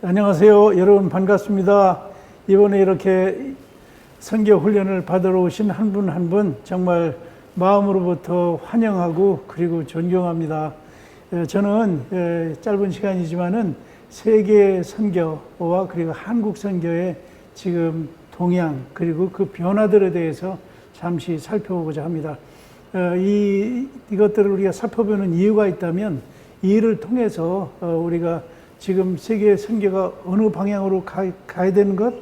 안녕하세요. 여러분 반갑습니다. 이번에 이렇게 선교 훈련을 받으러 오신 한 분 한 분 정말 마음으로부터 환영하고 그리고 존경합니다. 저는 짧은 시간이지만은 세계 선교와 그리고 한국 선교의 지금 동향 그리고 그 변화들에 대해서 잠시 살펴보고자 합니다. 이것들을 우리가 살펴보는 이유가 있다면 이 일을 통해서 우리가 지금 세계 선교가 어느 방향으로 가야 되는 것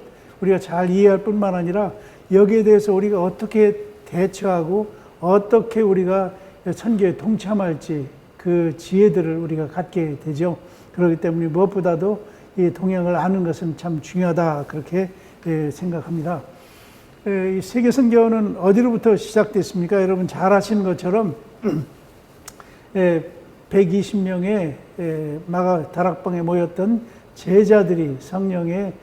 우리가 잘 이해할 뿐만 아니라 여기에 대해서 우리가 어떻게 대처하고 어떻게 우리가 선교에 동참할지 그 지혜들을 우리가 갖게 되죠. 그렇기 때문에 무엇보다도 이 동향을 아는 것은 참 중요하다 그렇게 생각합니다. 이 세계 선교는 어디로부터 시작됐습니까? 여러분 잘 아시는 것처럼 120명의 마가 다락방에 모였던 제자들이 성령의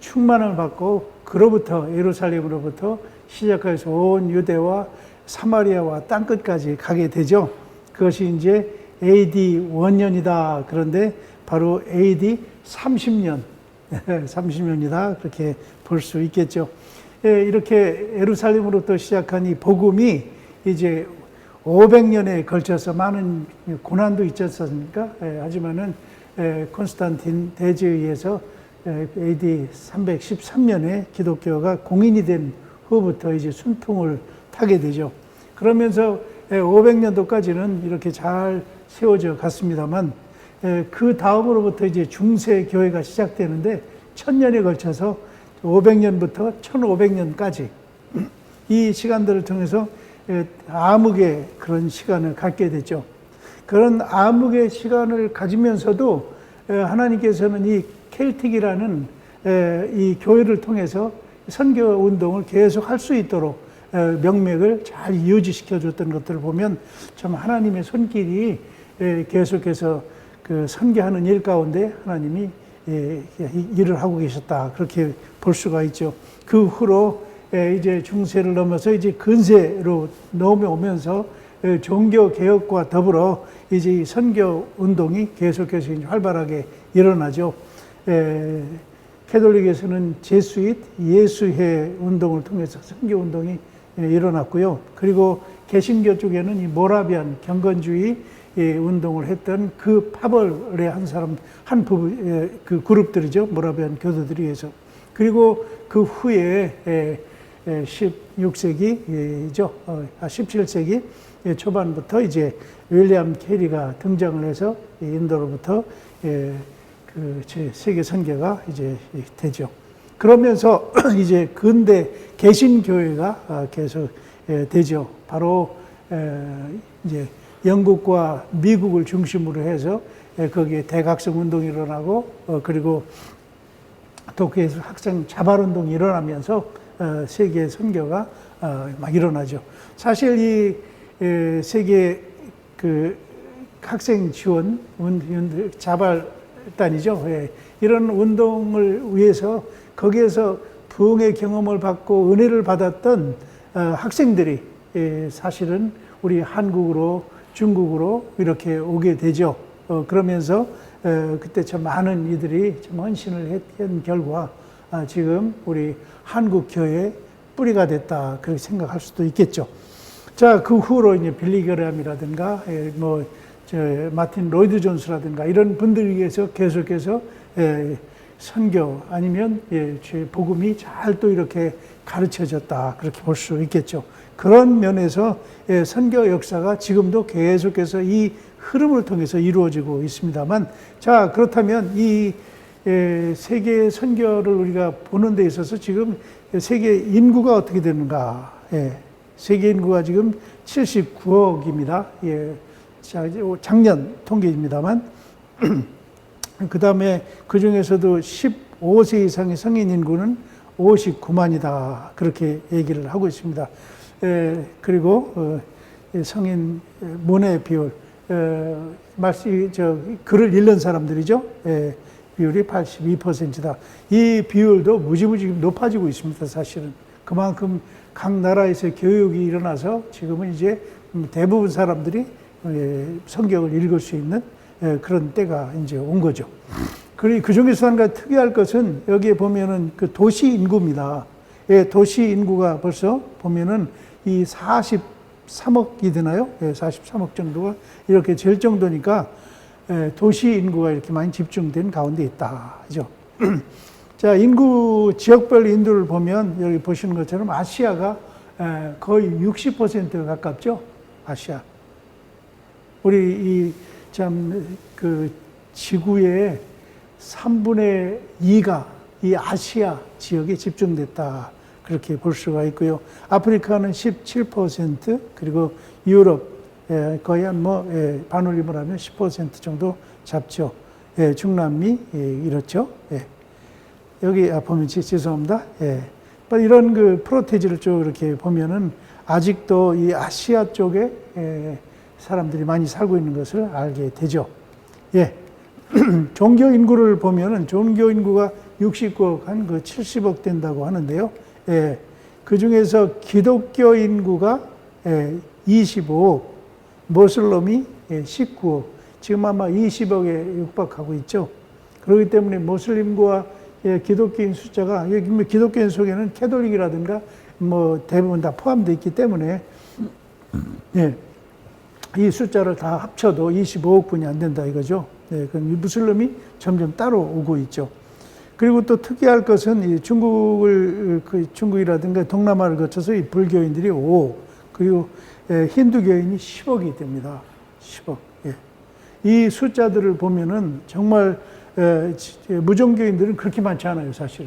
충만을 받고 그로부터 예루살렘으로부터 시작해서 온 유대와 사마리아와 땅끝까지 가게 되죠. 그것이 이제 AD 1년이다. 그런데 바로 AD 30년, 30년이다. 그렇게 볼 수 있겠죠. 이렇게 예루살렘으로부터 시작한 이 복음이 이제 500년에 걸쳐서 많은 고난도 있지 않습니까? 하지만은 콘스탄틴 대제에 의해서 AD 313년에 기독교가 공인이 된 후부터 이제 순통을 타게 되죠. 그러면서 500년도까지는 이렇게 잘 세워져 갔습니다만 그 다음으로부터 이제 중세 교회가 시작되는데 1000년에 걸쳐서 500년부터 1500년까지 이 시간들을 통해서 암흑의 그런 시간을 갖게 되죠. 그런 암흑의 시간을 가지면서도 하나님께서는 이 켈틱이라는 이 교회를 통해서 선교 운동을 계속 할 수 있도록 명맥을 잘 유지시켜 줬던 것들을 보면 참 하나님의 손길이 계속해서 그 선교하는 일 가운데 하나님이 일을 하고 계셨다 그렇게 볼 수가 있죠. 그 후로 이제 중세를 넘어서 이제 근세로 넘어오면서 종교 개혁과 더불어 이제 선교 운동이 계속해서 이제 활발하게 일어나죠. 캐톨릭에서는 제수잇 예수회 운동을 통해서 선교 운동이 일어났고요. 그리고 개신교 쪽에는 이 모라비안 경건주의 운동을 했던 그 파벌의 한 부분 그 그룹들이죠. 모라비안 교도들이 해서. 그리고 그 후에 16세기죠. 17세기 초반부터 이제 윌리엄 캐리가 등장을 해서 인도로부터 그 세계 선교가 이제 되죠. 그러면서 이제 근대 개신교회가 계속 되죠. 바로 이제 영국과 미국을 중심으로 해서 거기에 대각성 운동이 일어나고 그리고 도쿄에서 학생 자발 운동이 일어나면서 세계 선교가 막 일어나죠. 사실 이 세계 그 학생 지원 자발단이죠. 이런 운동을 위해서 거기에서 부흥의 경험을 받고 은혜를 받았던 학생들이 사실은 우리 한국으로 중국으로 이렇게 오게 되죠. 그러면서 그때 참 많은 이들이 참 헌신을 한 결과 지금 우리 한국 교회의 뿌리가 됐다 그렇게 생각할 수도 있겠죠. 자, 그 후로 이제 빌리 그레함이라든가 마틴 로이드 존스라든가 이런 분들에 의해서 계속해서 선교 아니면 복음이 잘 또 이렇게 가르쳐졌다 그렇게 볼 수 있겠죠. 그런 면에서 선교 역사가 지금도 계속해서 이 흐름을 통해서 이루어지고 있습니다만, 자 그렇다면 이 세계 선교를 우리가 보는 데 있어서 지금 세계 인구가 어떻게 되는가? 세계 인구가 지금 79억입니다. 작년 통계입니다만, 그 다음에 그 중에서도 15세 이상의 성인 인구는 59만이다. 그렇게 얘기를 하고 있습니다. 그리고 성인 문의 비율, 글을 읽는 사람들이죠. 비율이 82%다. 이 비율도 무지무지 높아지고 있습니다. 사실은 그만큼 각 나라에서 교육이 일어나서 지금은 이제 대부분 사람들이 성경을 읽을 수 있는 그런 때가 이제 온 거죠. 그리고 그 중에서 한 가지 특이할 것은 여기에 보면은 그 도시 인구입니다. 예, 도시 인구가 벌써 보면은 이 43억이 되나요? 예, 43억 정도가 이렇게 될 정도니까 도시 인구가 이렇게 많이 집중된 가운데 있다. 그죠? 자, 지역별 인구를 보면 여기 보시는 것처럼 아시아가 거의 60%가 가깝죠? 아시아. 우리 그 지구의 3분의 2가 이 아시아 지역에 집중됐다. 그렇게 볼 수가 있고요. 아프리카는 17%, 그리고 유럽, 거의 반올림을 하면 10% 정도 잡죠. 중남미, 이렇죠. 여기 보면 죄송합니다. 이런 그 프로테이지를 쭉 이렇게 보면은 아직도 이 아시아 쪽에 사람들이 많이 살고 있는 것을 알게 되죠. 종교 인구를 보면은 종교 인구가 69억, 한 그 70억 된다고 하는데요. 그 중에서 기독교 인구가 25억, 모슬림이 19억, 지금 아마 20억에 육박하고 있죠. 그렇기 때문에 모슬림과 기독교인 숫자가, 여기 기독교인 속에는 캐톨릭이라든가 대부분 다 포함되어 있기 때문에 이 숫자를 다 합쳐도 25억 분이 안 된다 이거죠. 그럼 무슬림이 점점 따로 오고 있죠. 그리고 또 특이할 것은 이 중국이라든가 동남아를 거쳐서 이 불교인들이 5억, 그리고 힌두교인이 10억이 됩니다. 10억. 이 숫자들을 보면은 정말 무종교인들은 그렇게 많지 않아요, 사실.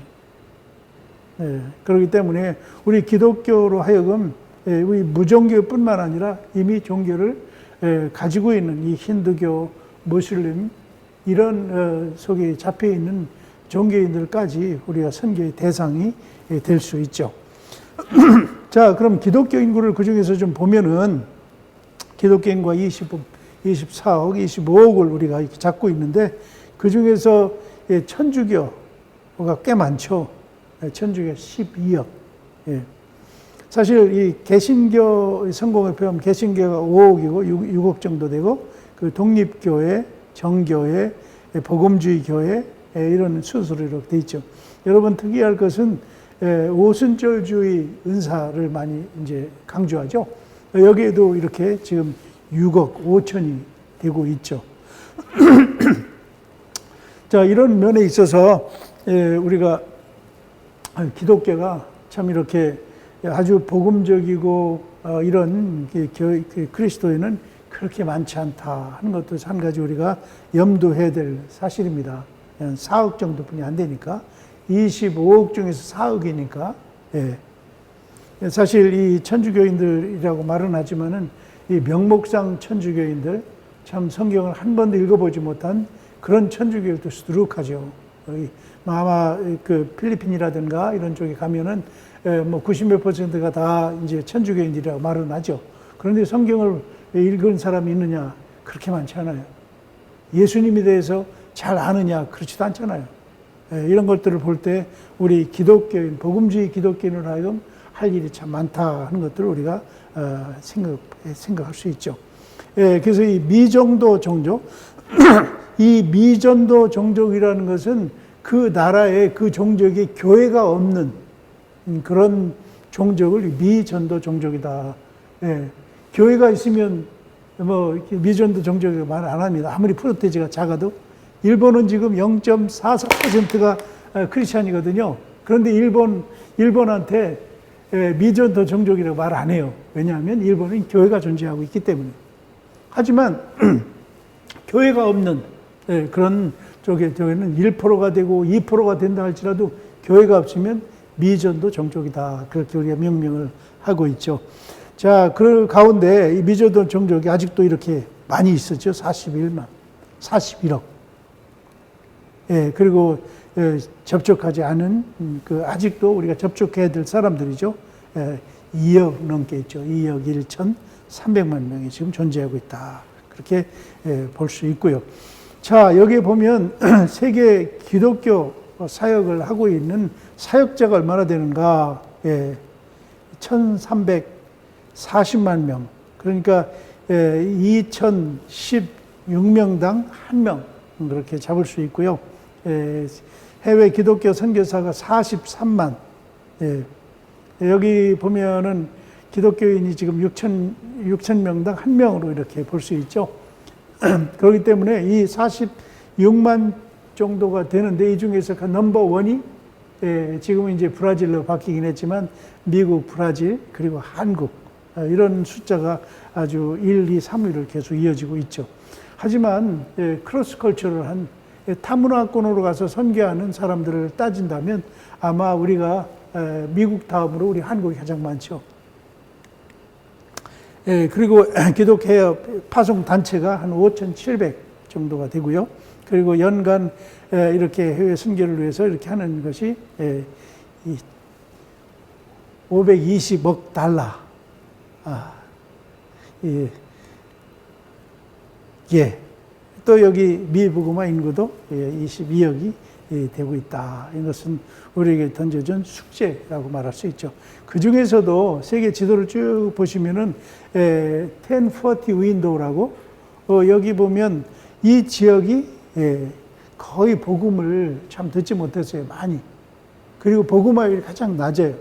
그렇기 때문에 우리 기독교로 하여금 우리 무종교뿐만 아니라 이미 종교를 가지고 있는 이 힌두교, 무슬림 이런 속에 잡혀 있는 종교인들까지 우리가 선교의 대상이 될 수 있죠. 자, 그럼 기독교 인구를 그 중에서 좀 보면은 기독교 인구가 24억, 25억을 우리가 이렇게 잡고 있는데 그 중에서 천주교가 꽤 많죠. 천주교 12억. 사실 이 개신교 성공에 표하면 개신교가 5억이고 6억 정도 되고 그 독립교회, 정교회, 복음주의 교회 이런 순서로 이렇게 돼 있죠. 여러분 특이할 것은 오순절주의 은사를 많이 이제 강조하죠. 여기에도 이렇게 지금 6억 5천이 되고 있죠. 자, 이런 면에 있어서 우리가 기독교가 참 이렇게 아주 복음적이고 이런 그리스도인은 그렇게 많지 않다 하는 것도 한 가지 우리가 염두해야 될 사실입니다. 4억 정도뿐이 안 되니까 25억 중에서 4억이니까 사실 이 천주교인들이라고 말은 하지만은 이 명목상 천주교인들 참 성경을 한 번도 읽어보지 못한 그런 천주교도 수두룩하죠. 아마 그 필리핀이라든가 이런 쪽에 가면은 90몇 %가 다 이제 천주교인들이라고 말은 하죠. 그런데 성경을 읽은 사람이 있느냐? 그렇게 많지 않아요. 예수님에 대해서 잘 아느냐? 그렇지도 않잖아요. 이런 것들을 볼 때 우리 기독교인, 복음주의 기독교인으로 하여금 할 일이 참 많다 하는 것들을 우리가 생각할 수 있죠. 그래서 이 미전도 종족, 이 미전도 종족이라는 것은 그 나라에 그 종족에 교회가 없는 그런 종족을 미전도 종족이다. 교회가 있으면 미전도 종족이라고 말 안 합니다. 아무리 프로테지가 작아도. 일본은 지금 0.44%가 크리스찬이거든요. 그런데 일본한테 미전도 종족이라고 말 안 해요. 왜냐하면 일본은 교회가 존재하고 있기 때문에. 하지만 교회가 없는 그런 쪽에는 1%가 되고 2%가 된다 할지라도 교회가 없으면 미전도 종족이다. 그렇게 우리가 명명을 하고 있죠. 자, 그 가운데 이 미전도 종족이 아직도 이렇게 많이 있었죠. 41억. 그리고 접촉하지 않은 아직도 우리가 접촉해야 될 사람들이죠. 2억 넘게 있죠. 2억 1,300만 명이 지금 존재하고 있다. 그렇게 볼 수 있고요. 자, 여기에 보면 세계 기독교 사역을 하고 있는 사역자가 얼마나 되는가? 1,340만 명. 그러니까 2010 6명당 1명 그렇게 잡을 수 있고요. 해외 기독교 선교사가 43만. 여기 보면은 기독교인이 지금 6천 명당 1명으로 이렇게 볼 수 있죠. 그렇기 때문에 이 46만 정도가 되는데 이 중에서 그 넘버 원이 지금은 이제 브라질로 바뀌긴 했지만 미국, 브라질, 그리고 한국 이런 숫자가 아주 1, 2, 3위를 계속 이어지고 있죠. 하지만 크로스 컬처럴한 타문화권으로 가서 선교하는 사람들을 따진다면 아마 우리가 미국 다음으로 우리 한국이 가장 많죠. 그리고 기독개혁 파송 단체가 한 5,700 정도가 되고요. 그리고 연간 이렇게 해외 선교를 위해서 이렇게 하는 것이 520억 달러. 또 여기 미부고마 인구도 22억이 되고 있다. 이것은 우리에게 던져준 숙제라고 말할 수 있죠. 그 중에서도 세계 지도를 쭉 보시면은 1040 윈도우라고 여기 보면 이 지역이 거의 복음을 참 듣지 못했어요. 많이. 그리고 복음화율이 가장 낮아요.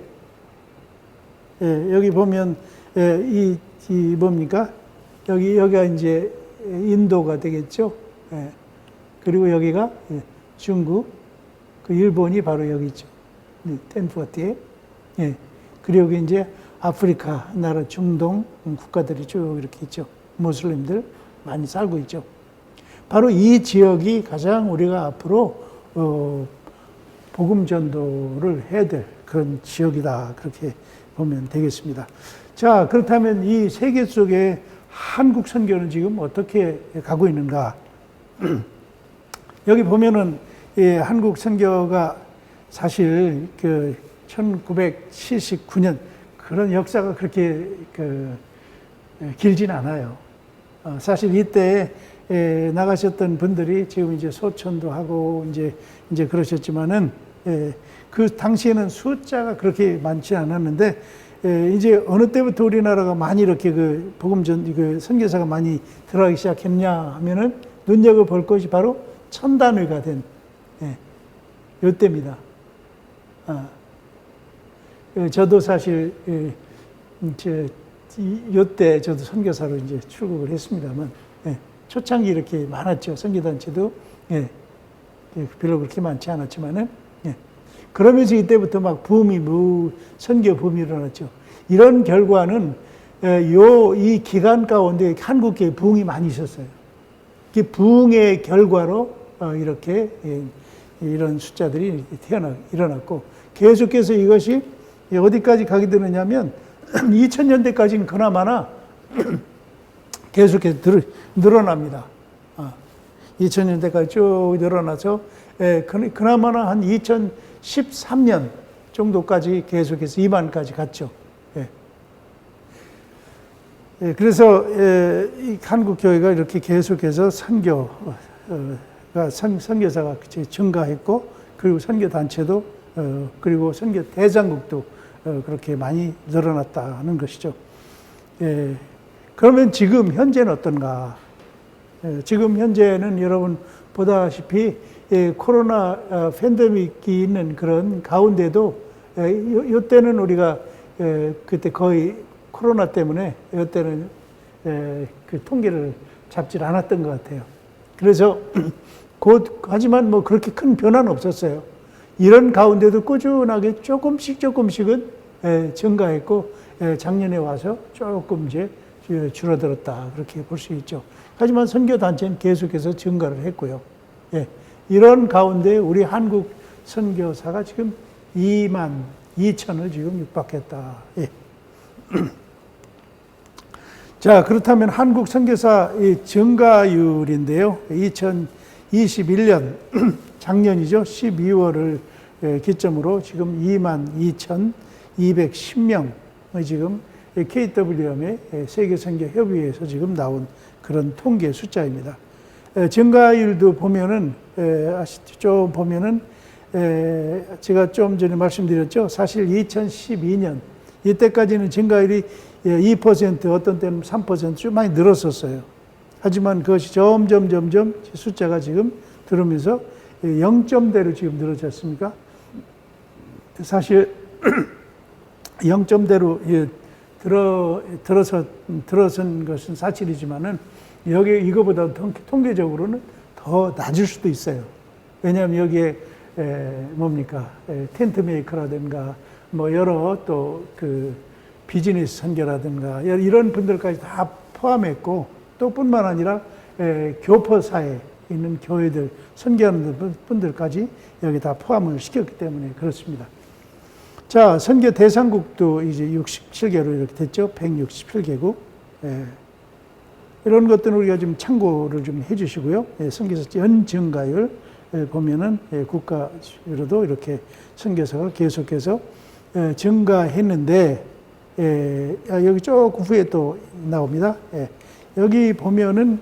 여기 보면 이 뭡니까? 여기가 이제 인도가 되겠죠. 그리고 여기가 중국, 그 일본이 바로 여기 있죠. 1040에. 그리고 여기 이제 아프리카 나라 중동 국가들이 쭉 이렇게 있죠. 무슬림들 많이 살고 있죠. 바로 이 지역이 가장 우리가 앞으로 복음 전도를 해야 될 그런 지역이다. 그렇게 보면 되겠습니다. 자, 그렇다면 이 세계 속에 한국 선교는 지금 어떻게 가고 있는가? 여기 보면은 한국 선교가 사실 그 1979년 그런 역사가 그렇게 길진 않아요. 사실 이때 나가셨던 분들이 지금 이제 소천도 하고 이제 그러셨지만은 그 당시에는 숫자가 그렇게 많지 않았는데 이제 어느 때부터 우리나라가 많이 이렇게 그 선교사가 많이 들어가기 시작했냐 하면은 눈여겨볼 것이 바로 천단위가 된 요때입니다. 저도 사실 요때 저도 선교사로 이제 출국을 했습니다만 초창기 이렇게 많았죠. 선교단체도 별로 그렇게 많지 않았지만은 그러면서 이때부터 막 선교 붐이 일어났죠. 이런 결과는 이 기간 가운데 한국교회 부흥이 많이 있었어요. 그 부흥의 결과로 이렇게 이런 숫자들이 일어났고 계속해서 이것이 어디까지 가게 되느냐면 2000년대까지는 그나마나 계속해서 늘어납니다. 2000년대까지 쭉 늘어나서 그나마나 한 2013년 정도까지 계속해서 2만까지 갔죠. 그래서 이 한국 교회가 이렇게 계속해서 선교사가 증가했고, 그리고 선교 단체도 그리고 선교 대장국도 그렇게 많이 늘어났다는 것이죠. 그러면 지금 현재는 어떤가? 지금 현재는 여러분 보다시피 코로나 팬데믹이 있는 그런 가운데도 이때는 우리가 그때 거의 코로나 때문에 이때는 그 통계를 잡지 않았던 것 같아요. 그래서 하지만 뭐 그렇게 큰 변화는 없었어요. 이런 가운데도 꾸준하게 조금씩은 증가했고 작년에 와서 조금 이제 줄어들었다 그렇게 볼 수 있죠. 하지만 선교 단체는 계속해서 증가를 했고요. 이런 가운데 우리 한국 선교사가 지금 2만 2천을 지금 육박했다. 자, 그렇다면 한국 선교사 증가율인데요. 2021년 작년이죠. 12월을 기점으로 지금 22,210명의 지금 KWM의 세계선교협의회에서 지금 나온 그런 통계 숫자입니다. 증가율도 보면은 좀 보면은 제가 좀 전에 말씀드렸죠. 사실 2012년 이때까지는 증가율이 2% 어떤 때는 3% 좀 많이 늘었었어요. 하지만 그것이 점점 숫자가 지금 들어오면서 0점대로 지금 늘어졌습니까? 사실 0점대로 들어선 것은 사실이지만은 여기 이거보다 통계적으로는 더 낮을 수도 있어요. 왜냐하면 여기에 텐트 메이커라든가 뭐 여러 또 그 비즈니스 선교라든가 이런 분들까지 다 포함했고 또 뿐만 아니라 교포사에 있는 교회들 선교하는 분들까지 여기 다 포함을 시켰기 때문에 그렇습니다. 자, 선교 대상국도 이제 67개로 이렇게 됐죠. 167개국. 이런 것들은 우리가 좀 참고를 좀 해주시고요. 선교사 연증가율 보면은 국가로도 이렇게 선교사가 계속해서 증가했는데, 여기 조금 후에 또 나옵니다. 여기 보면은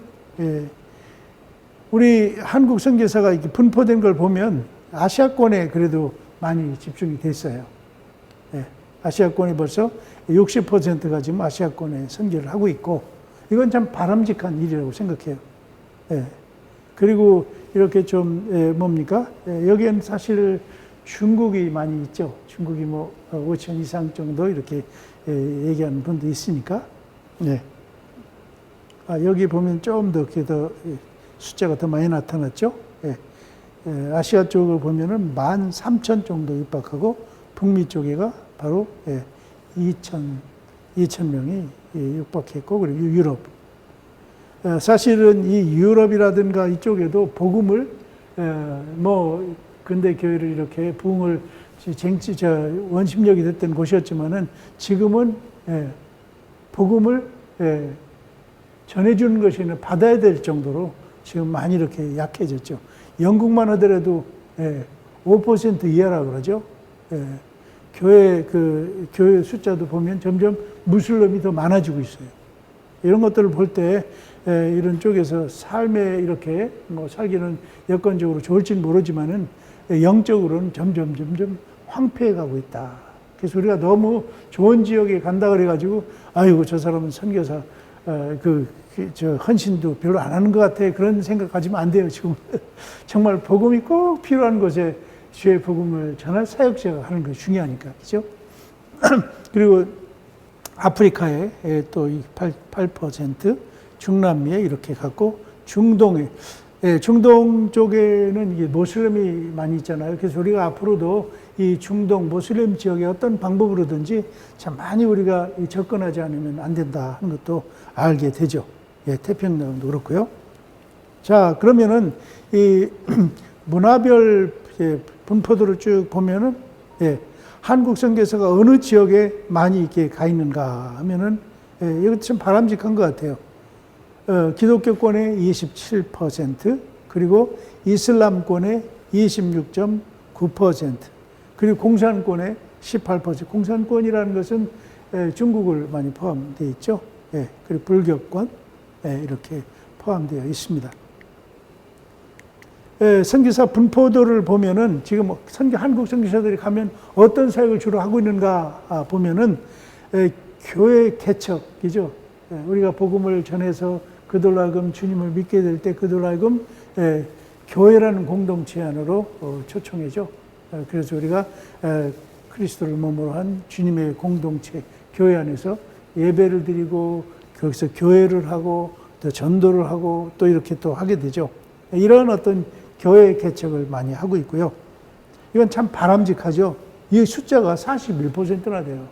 우리 한국 선교사가 이렇게 분포된 걸 보면 아시아권에 그래도 많이 집중이 됐어요. 아시아권이 벌써 60%가 지금 아시아권에 선교를 하고 있고, 이건 참 바람직한 일이라고 생각해요. 그리고 이렇게 좀 여기엔 사실 중국이 많이 있죠. 중국이 뭐 5천 이상 정도 이렇게 얘기하는 분도 있으니까. 여기 보면 좀 더 숫자가 더 많이 나타났죠. 아시아 쪽을 보면은 13,000 정도 육박하고 북미 쪽에가 바로 2,000명이 육박했고, 그리고 유럽. 사실은 이 유럽이라든가 이쪽에도 복음을 근대 교회를 이렇게 부흥을 원심력이 됐던 곳이었지만은 지금은 복음을 전해주는 것이 아니라 받아야 될 정도로 지금 많이 이렇게 약해졌죠. 영국만 하더라도 5% 이하라고 그러죠. 교회 숫자도 보면 점점 무슬림이 더 많아지고 있어요. 이런 것들을 볼 때 이런 쪽에서 삶에 이렇게 살기는 여건적으로 좋을지는 모르지만은 영적으로는 점점 황폐해 가고 있다. 그래서 우리가 너무 좋은 지역에 간다 그래가지고 아이고 저 사람은 선교사 저 헌신도 별로 안 하는 것 같아, 그런 생각 가지면 안 돼요. 지금 정말 복음이 꼭 필요한 곳에 주의 복음을 전할 사역자가 하는 것이 중요하니까, 그죠? 그리고 아프리카에 또 8%, 중남미에 이렇게 갖고 중동 쪽에는 이게 모슬림이 많이 있잖아요. 그래서 우리가 앞으로도 이 중동 모슬림 지역에 어떤 방법으로든지 참 많이 우리가 접근하지 않으면 안 된다 하는 것도 알게 되죠. 태평양도 그렇고요. 자, 그러면은 이 문화별 분포도를 쭉 보면은 한국 선교사가 어느 지역에 많이 이렇게 가 있는가 하면은 이거 참 바람직한 것 같아요. 기독교권의 27%, 그리고 이슬람권의 26.9%, 그리고 공산권의 18%. 공산권이라는 것은 중국을 많이 포함되어 있죠. 그리고 불교권 이렇게 포함되어 있습니다. 선교사 분포도를 보면은 지금 한국 선교사들이 가면 어떤 사역을 주로 하고 있는가 보면은 교회 개척이죠. 우리가 복음을 전해서 그들로 하여금 주님을 믿게 될 때 그들로 하여금 교회라는 공동체 안으로 초청해죠. 그래서 우리가 그리스도를 몸으로 한 주님의 공동체 교회 안에서 예배를 드리고 거기서 교회를 하고 또 전도를 하고 또 이렇게 또 하게 되죠. 이런 어떤 교회 개척을 많이 하고 있고요. 이건 참 바람직하죠. 이 숫자가 41%나 돼요.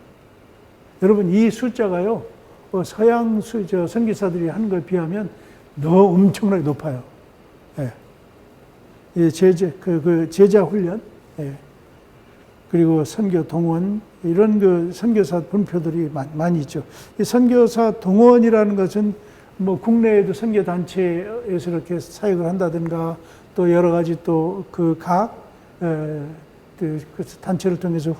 여러분, 이 숫자가요, 서양 선교사들이 하는 것에 비하면 너무 엄청나게 높아요. 제자 훈련, 그리고 선교 동원, 이런 선교사 분표들이 많이 있죠. 이 선교사 동원이라는 것은 뭐 국내에도 선교 단체에서 이렇게 사역을 한다든가 또 여러 가지 또 각 단체를 통해서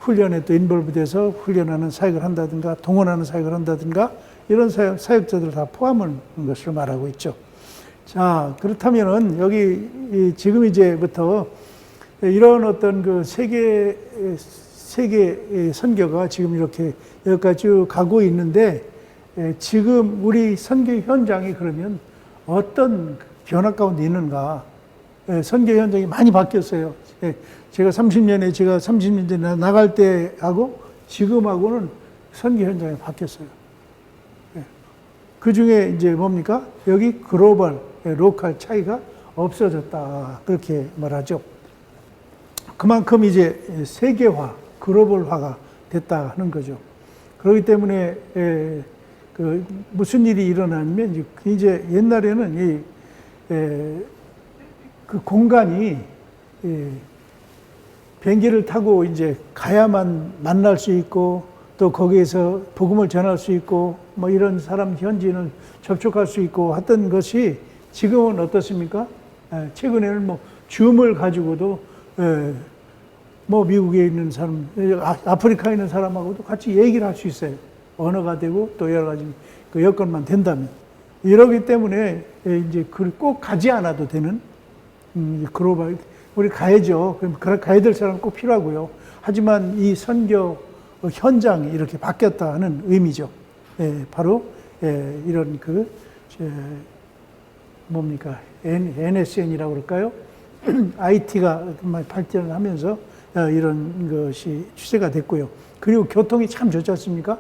훈련에 또 인볼브돼서 훈련하는 사역을 한다든가 동원하는 사역을 한다든가 이런 사역자들 다 포함한 것을 말하고 있죠. 자, 그렇다면은 여기 지금 이제부터 이런 어떤 세계 선교가 지금 이렇게 여기까지 쭉 가고 있는데 지금 우리 선교 현장이 그러면 어떤 변화 가운데 있는가? 선교 현장이 많이 바뀌었어요. 제가 30년 전에 나갈 때하고 지금하고는 선교 현장이 바뀌었어요. 그 중에 이제 뭡니까? 여기 글로벌, 로컬 차이가 없어졌다. 그렇게 말하죠. 그만큼 이제 세계화, 글로벌화가 됐다 하는 거죠. 그렇기 때문에 그 무슨 일이 일어나면 이제 옛날에는 그 공간이 비행기를 타고 이제 가야만 만날 수 있고 또 거기에서 복음을 전할 수 있고 뭐 이런 사람 현지인을 접촉할 수 있고 했던 것이 지금은 어떻습니까? 최근에는 뭐 줌을 가지고도 뭐 미국에 있는 사람, 아프리카에 있는 사람하고도 같이 얘기를 할 수 있어요. 언어가 되고 또 여러 가지 그 여건만 된다면. 이러기 때문에 이제 꼭 가지 않아도 되는 글로벌, 우리 가야죠. 가야 될 사람 꼭 필요하고요. 하지만 이 선교 현장이 이렇게 바뀌었다 하는 의미죠. 바로 이런 뭡니까? NSN이라고 그럴까요? IT가 발전을 하면서 이런 것이 추세가 됐고요. 그리고 교통이 참 좋지 않습니까?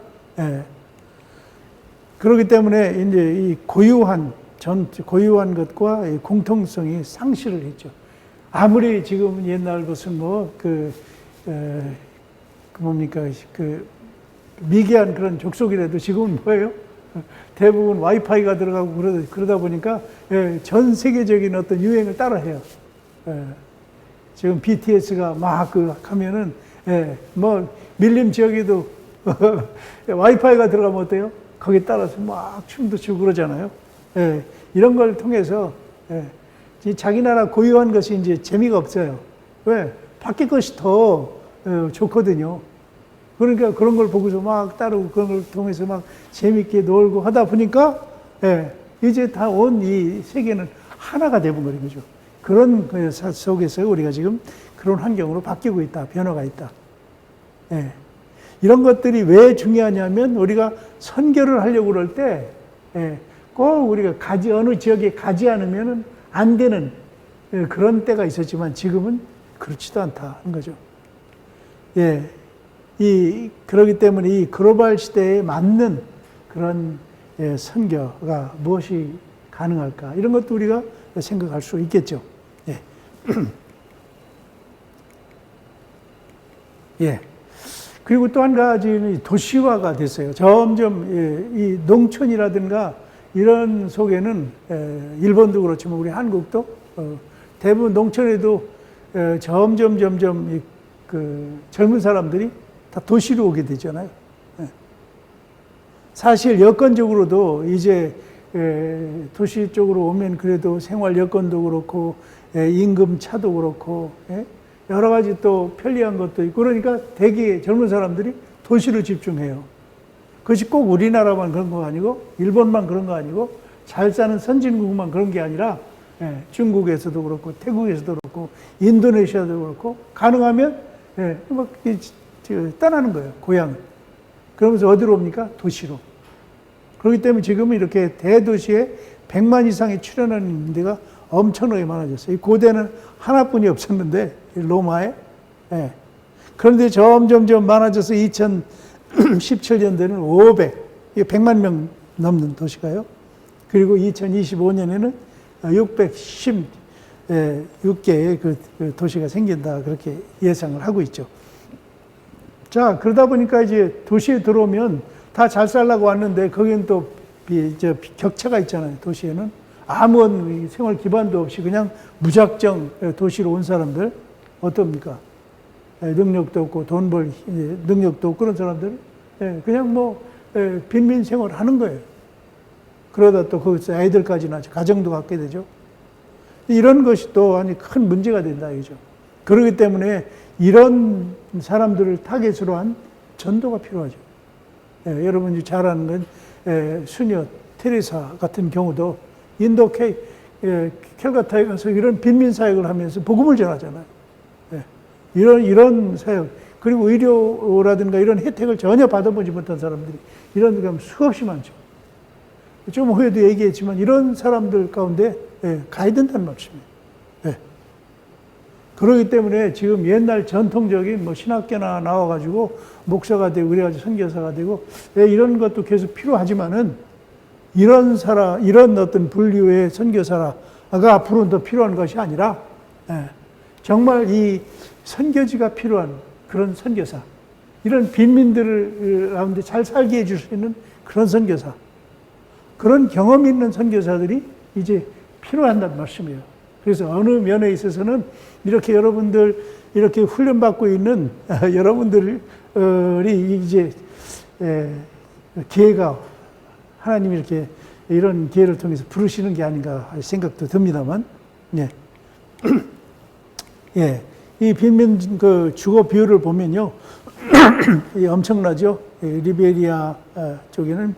그렇기 때문에 이제 이 고유한 것과 공통성이 상실을 했죠. 아무리 지금 옛날 무슨 뭡니까? 미개한 그런 족속이라도 지금은 뭐예요? 대부분 와이파이가 들어가고 그러다 보니까 전 세계적인 어떤 유행을 따라해요. 지금 BTS가 막 하면은 뭐 밀림 지역에도 와이파이가 들어가면 어때요? 거기에 따라서 막 춤도 추고 그러잖아요. 이런 걸 통해서 자기 나라 고유한 것이 이제 재미가 없어요. 왜? 바뀔 것이 더 좋거든요. 그러니까 그런 걸 보고서 막 따르고 그런 걸 통해서 막 재밌게 놀고 하다 보니까 이제 다 온 이 세계는 하나가 되는 거죠. 그런 속에서 우리가 지금 그런 환경으로 바뀌고 있다. 변화가 있다. 이런 것들이 왜 중요하냐면 우리가 선교를 하려고 그럴 때 꼭 우리가 어느 지역에 가지 않으면 안 되는 그런 때가 있었지만 지금은 그렇지도 않다는 거죠. 그렇기 때문에 이 글로벌 시대에 맞는 그런 선교가 무엇이 가능할까? 이런 것도 우리가 생각할 수 있겠죠. 그리고 또 한 가지는 도시화가 됐어요. 점점 이 농촌이라든가 이런 속에는 일본도 그렇지만 우리 한국도 대부분 농촌에도 점점 젊은 사람들이 다 도시로 오게 되잖아요. 사실 여건적으로도 이제 도시 쪽으로 오면 그래도 생활 여건도 그렇고 임금 차도 그렇고 여러 가지 또 편리한 것도 있고 그러니까 대개 젊은 사람들이 도시로 집중해요. 그것이 꼭 우리나라만 그런 거 아니고 일본만 그런 거 아니고 잘 사는 선진국만 그런 게 아니라 중국에서도 그렇고 태국에서도 그렇고 인도네시아도 그렇고 가능하면 떠나는 거예요. 고향을. 그러면서 어디로 옵니까? 도시로. 그렇기 때문에 지금은 이렇게 대도시에 100만 이상이 출현하는 데가 엄청나게 많아졌어요. 고대는 하나뿐이 없었는데 로마에. 그런데 점점 많아져서 2017년도에는 100만 명 넘는 도시가요. 그리고 2025년에는 616개의 그 도시가 생긴다 그렇게 예상을 하고 있죠. 자, 그러다 보니까 이제 도시에 들어오면 다 잘 살라고 왔는데 거기는 또 격차가 있잖아요. 도시에는 아무런 생활 기반도 없이 그냥 무작정 도시로 온 사람들 어떻습니까? 능력도 없고 돈 벌 능력도 없고 그런 사람들 그냥 빈민 생활 하는 거예요. 그러다 또 거기서 아이들까지나 가정도 갖게 되죠. 이런 것이 또 큰 문제가 된다 이거죠. 그렇기 때문에 이런 사람들을 타겟으로 한 전도가 필요하죠. 여러분이 잘 아는 건 수녀 테레사 같은 경우도 인도 캘카타에 가서 이런 빈민 사역을 하면서 복음을 전하잖아요. 이런 사역 그리고 의료라든가 이런 혜택을 전혀 받아보지 못한 사람들이 이런 데 가면 수없이 많죠. 좀 후에도 얘기했지만 이런 사람들 가운데 가야 된다는 말씀이에요. 그렇기 때문에 지금 옛날 전통적인 뭐 신학교나 나와가지고 목사가 되고 그래가지고 선교사가 되고 이런 것도 계속 필요하지만은 이런 어떤 분류의 선교사가 앞으로는 더 필요한 것이 아니라 정말 이 선교지가 필요한 그런 선교사, 이런 빈민들을 가운데 잘 살게 해줄 수 있는 그런 선교사, 그런 경험 있는 선교사들이 이제 필요한다는 말씀이에요. 그래서 어느 면에 있어서는 이렇게 여러분들 이렇게 훈련받고 있는 여러분들이 이제 기회가 하나님이 이렇게 이런 기회를 통해서 부르시는 게 아닌가 할 생각도 듭니다만, 이 빈민 그 주거 비율을 보면요, 엄청나죠. 리베리아 쪽에는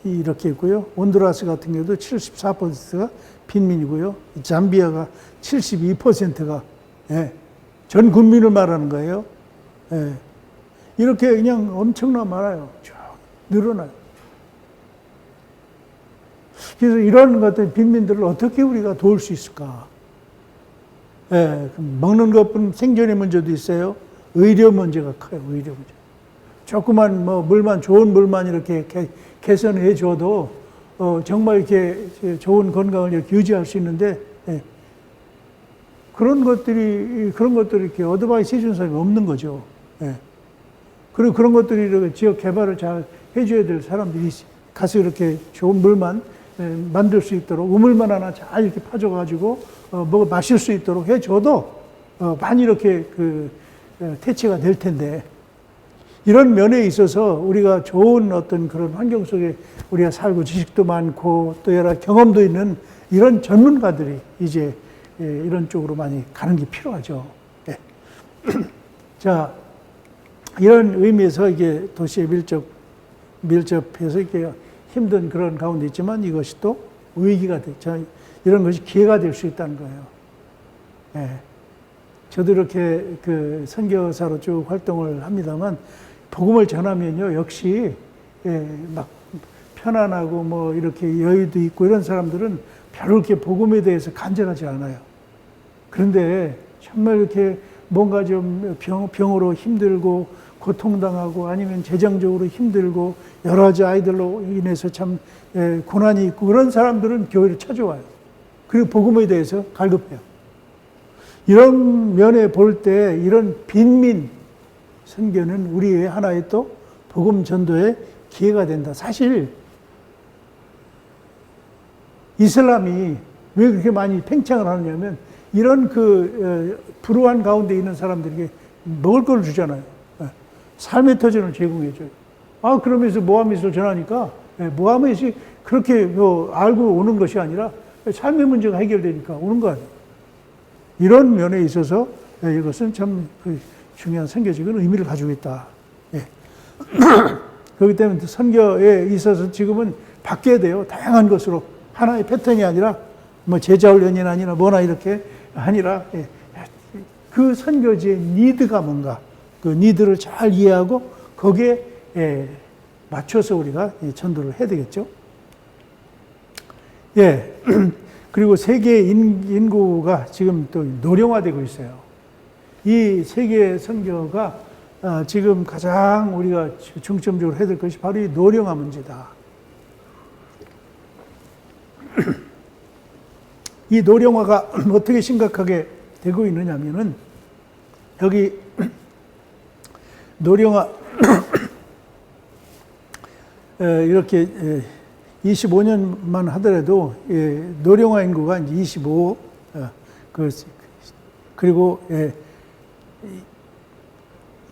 이렇게 있고요. 온두라스 같은 경우도 74%가 빈민이고요. 잠비아가 72%가 전 국민을 말하는 거예요. 이렇게 그냥 엄청나 많아요. 쭉 늘어나요. 그래서 이런 것들 빈민들을 어떻게 우리가 도울 수 있을까? 먹는 것뿐 생존의 문제도 있어요. 의료 문제가 커요. 의료 문제. 조그만 뭐 물만 좋은 물만 이렇게 개선해 줘도 정말 이렇게 좋은 건강을 이렇게 유지할 수 있는데 그런 것들이 이렇게 어드바이스 해주는 사람이 없는 거죠. 그리고 그런 것들이 이렇게 지역 개발을 잘 해줘야 될 사람들이 가서 이렇게 좋은 물만 만들 수 있도록 우물만 하나 잘 이렇게 파줘가지고 마실 수 있도록 해줘도 많이 이렇게 퇴치가 될 텐데, 이런 면에 있어서 우리가 좋은 어떤 그런 환경 속에 우리가 살고 지식도 많고 또 여러 경험도 있는 이런 전문가들이 이제 이런 쪽으로 많이 가는 게 필요하죠. 자, 이런 의미에서 이게 도시에 밀접해서 이렇게 힘든 그런 가운데 있지만 이것이 또 위기가 이런 것이 기회가 될 수 있다는 거예요. 저도 이렇게 선교사로 쭉 활동을 합니다만, 복음을 전하면요, 역시 막 편안하고 뭐 이렇게 여유도 있고 이런 사람들은 별로 이렇게 복음에 대해서 간절하지 않아요. 그런데 정말 이렇게 뭔가 좀 병으로 힘들고 고통당하고 아니면 재정적으로 힘들고 여러 가지 아이들로 인해서 참 고난이 있고 그런 사람들은 교회를 찾아와요. 그리고 복음에 대해서 갈급해요. 이런 면에 볼 때 이런 빈민 선교는 우리의 하나의 또 복음 전도의 기회가 된다. 사실 이슬람이 왜 그렇게 많이 팽창을 하느냐면 이런 불우한 가운데 있는 사람들에게 먹을 걸 주잖아요. 삶의 터전을 제공해줘요. 그러면서 모하메드를 전하니까 모하메드이 그렇게 알고 오는 것이 아니라 삶의 문제가 해결되니까 오는 거 아니에요. 이런 면에 있어서 이것은 참 중요한 선교적인 의미를 가지고 있다. 그렇기 때문에 선교에 있어서 지금은 바뀌어야 돼요. 다양한 것으로. 하나의 패턴이 아니라 뭐 제자훈련이 아니라 뭐나 이렇게 아니라 그 선교지의 니드가 뭔가 그 니드를 잘 이해하고 거기에 맞춰서 우리가 전도를 해야 되겠죠. 그리고 세계 인구가 지금 또 노령화되고 있어요. 이 세계 선교가 지금 가장 우리가 중점적으로 해야 될 것이 바로 이 노령화 문제다. 이 노령화가 어떻게 심각하게 되고 있느냐면은 여기 노령화 이렇게 25년만 하더라도 노령화 인구가 이제 25 그리고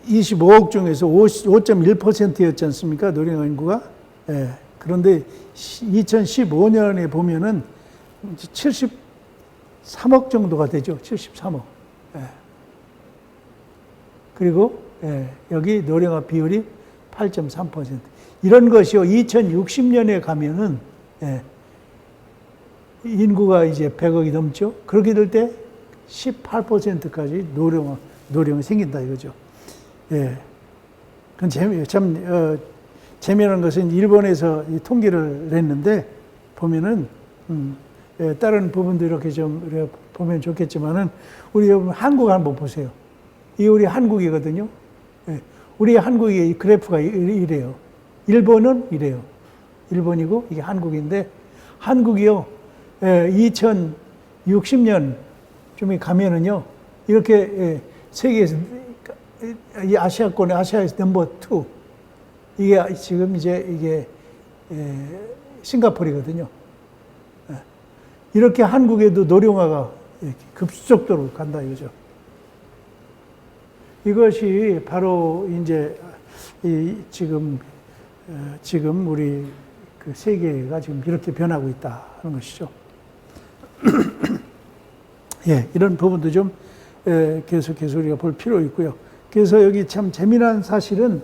25억 중에서 5.1%였지 않습니까? 노령화 인구가. 그런데 2015년에 보면은 73억 정도가 되죠. 73억. 그리고 여기 노령화 비율이 8.3%. 이런 것이요. 2060년에 가면은 인구가 이제 100억이 넘죠. 그렇게 될 때 18%까지 노령이 생긴다 이거죠. 그건 참 재미난 것은 일본에서 이 통계를 냈는데 보면은 다른 부분도 이렇게 좀 이렇게 보면 좋겠지만은 우리 여러분 한국 한번 보세요. 이 우리 한국이거든요. 예, 우리 한국의 이 그래프가 이래요. 일본은 이래요. 일본이고 이게 한국인데 한국이요. 2060년 쯤에 가면은요. 이렇게 세계에서 이 아시아권의 아시아에서 넘버 2 이게 지금 이제 이게 싱가포르거든요. 이렇게 한국에도 노령화가 급속도로 간다 이거죠. 이것이 바로 이제 지금 우리 그 세계가 지금 이렇게 변하고 있다 하는 것이죠. 예, 이런 부분도 좀 계속해서 우리가 볼 필요 있고요. 그래서 여기 참 재미난 사실은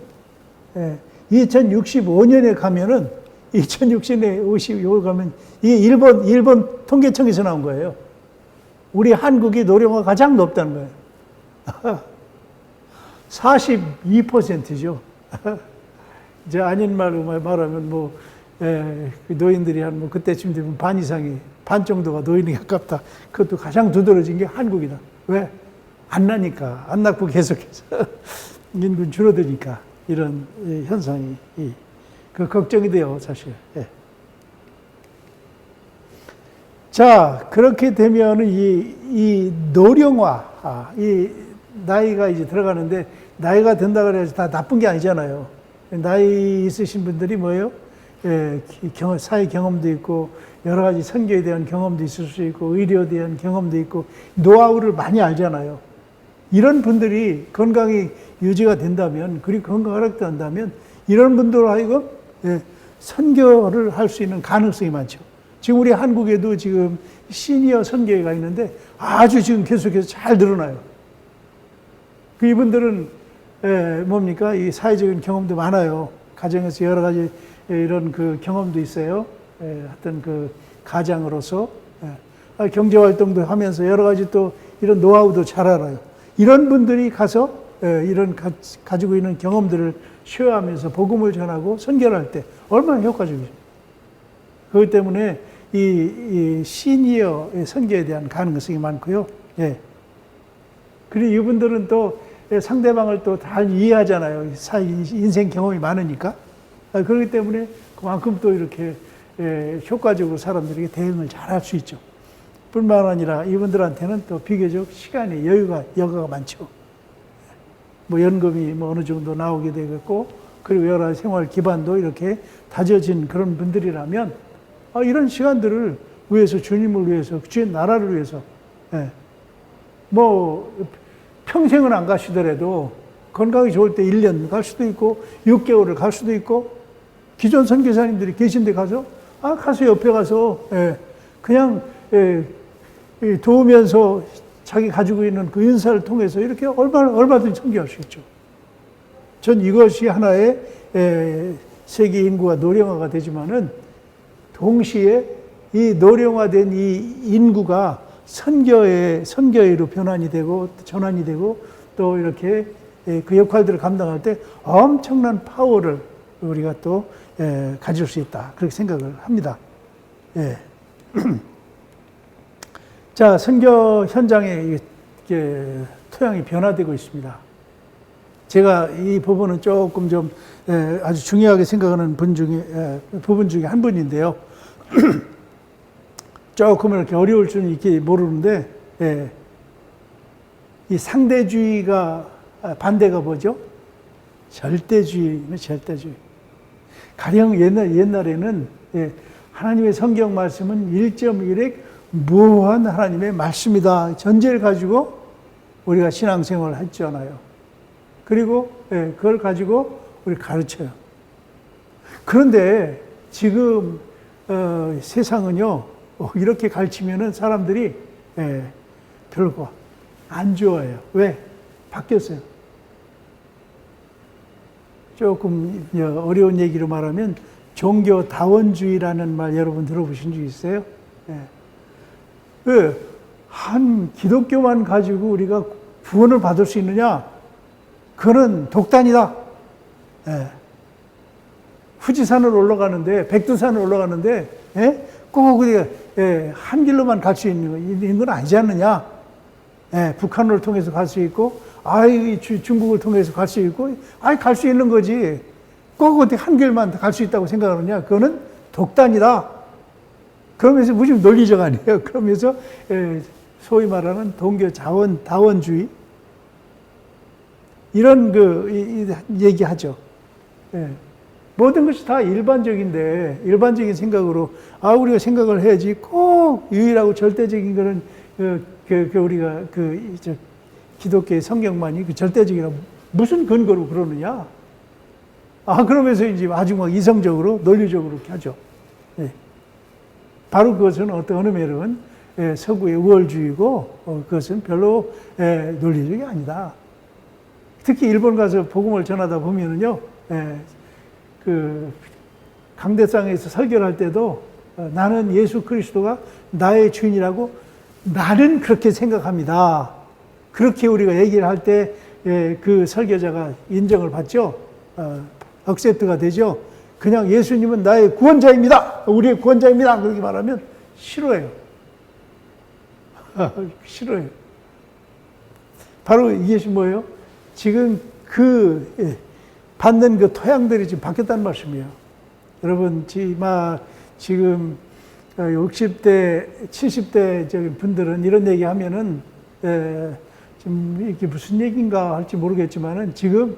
2065년에 가면은 2060년에 55 가면 이게 일본 통계청에서 나온 거예요. 우리 한국이 노령화가 가장 높다는 거예요. 42%죠. 이제 아닌 말로 말하면 뭐 노인들이 한 뭐 그때쯤 되면 반 이상이 반 정도가 노인에 가깝다. 그것도 가장 두드러진 게 한국이다. 왜? 안 나니까 안 낳고 계속해서 인구 줄어드니까 이런 현상이 그 걱정이 돼요, 사실. 예. 자, 그렇게 되면은 이 노령화, 이 나이가 이제 들어가는데 나이가 든다 그래서 다 나쁜 게 아니잖아요. 나이 있으신 분들이 뭐예요? 사회 경험도 있고 여러 가지 선교에 대한 경험도 있을 수 있고 의료에 대한 경험도 있고 노하우를 많이 알잖아요. 이런 분들이 건강이 유지가 된다면 그리고 건강을 허락된다면 이런 분들로 하여금 선교를 할 수 있는 가능성이 많죠. 지금 우리 한국에도 지금 시니어 선교회가 있는데 아주 지금 계속해서 잘 늘어나요. 그 이분들은 뭡니까? 이 사회적인 경험도 많아요. 가정에서 여러 가지 이런 그 경험도 있어요. 어떤 그 가장으로서 경제 활동도 하면서 여러 가지 또 이런 노하우도 잘 알아요. 이런 분들이 가서 이런 가지고 있는 경험들을 쉐어하면서 복음을 전하고 선교를 할 때 얼마나 효과적이죠. 그렇기 때문에 이 시니어 선교에 대한 가능성이 많고요. 예. 그리고 이분들은 또 상대방을 또 잘 이해하잖아요. 인생 경험이 많으니까. 그렇기 때문에 그만큼 또 이렇게 효과적으로 사람들에게 대응을 잘 할 수 있죠. 뿐만 아니라 이분들한테는 또 비교적 시간의 여가가 많죠. 뭐 연금이 뭐 어느 정도 나오게 되겠고, 그리고 여러 생활 기반도 이렇게 다져진 그런 분들이라면, 이런 시간들을 위해서, 주님을 위해서, 주의 나라를 위해서, 뭐, 평생은 안 가시더라도 건강이 좋을 때 1년 갈 수도 있고, 6개월을 갈 수도 있고, 기존 선교사님들이 계신 데 가서, 가서 옆에 가서, 그냥, 도우면서 자기 가지고 있는 그 은사를 통해서 이렇게 얼마든지 선교할 수 있죠. 전 이것이 하나의 세계 인구가 노령화가 되지만은 동시에 이 노령화된 이 인구가 선교회로 변환이 되고 전환이 되고 또 이렇게 그 역할들을 감당할 때 엄청난 파워를 우리가 또 가질 수 있다. 그렇게 생각을 합니다. 예. 자, 선교 현장에 토양이 변화되고 있습니다. 제가 이 부분은 조금 좀 아주 중요하게 생각하는 부분 중에 한 분인데요. 조금 이렇게 어려울 줄은 이렇게 모르는데, 이 상대주의가 반대가 뭐죠? 절대주의는 절대주의. 가령 옛날에는 하나님의 성경 말씀은 1.1획 무한 하나님의 말씀이다. 전제를 가지고 우리가 신앙생활을 했잖아요. 그리고 그걸 가지고 우리 가르쳐요. 그런데 지금 세상은요, 이렇게 가르치면은 사람들이 별거 안 좋아해요. 왜? 바뀌었어요. 조금 어려운 얘기로 말하면 종교다원주의라는 말 여러분 들어보신 적 있어요? 왜? 한 기독교만 가지고 우리가 구원을 받을 수 있느냐? 그거는 독단이다. 富士山을 올라가는데, 백두산을 올라가는데, 예? 꼭 우리가 한 길로만 갈 수 있는 건 아니지 않느냐? 예, 북한을 통해서 갈 수 있고, 중국을 통해서 갈 수 있고, 갈 수 있는 거지. 꼭 어떻게 한 길만 갈 수 있다고 생각하느냐? 그거는 독단이다. 그러면서 무슨 논리적 아니에요. 그러면서 소위 말하는 동교 다원주의 이런 얘기하죠. 예. 모든 것이 다 일반적인데 일반적인 생각으로 우리가 생각을 해야지 꼭 유일하고 절대적인 거는 우리가 기독교의 성경만이 절대적이라 무슨 근거로 그러느냐? 그러면서 이제 아주 막 이성적으로 논리적으로 이렇게 하죠. 예. 바로 그것은 어느 면은 서구의 우월주의고 그것은 별로 논리적이 아니다. 특히 일본 가서 복음을 전하다 보면은요, 강대상에서 설교를 할 때도 나는 예수 그리스도가 나의 주인이라고 나는 그렇게 생각합니다. 그렇게 우리가 얘기를 할 때 그 설교자가 인정을 받죠. 억셉트가 되죠. 그냥 예수님은 나의 구원자입니다. 우리의 구원자입니다. 그렇게 말하면 싫어해요. 싫어해요. 바로 이게 뭐예요? 지금 받는 그 토양들이 지금 바뀌었다는 말씀이에요. 여러분, 지금 60대, 70대 분들은 이런 얘기 하면은, 좀 이게 무슨 얘기인가 할지 모르겠지만은 지금,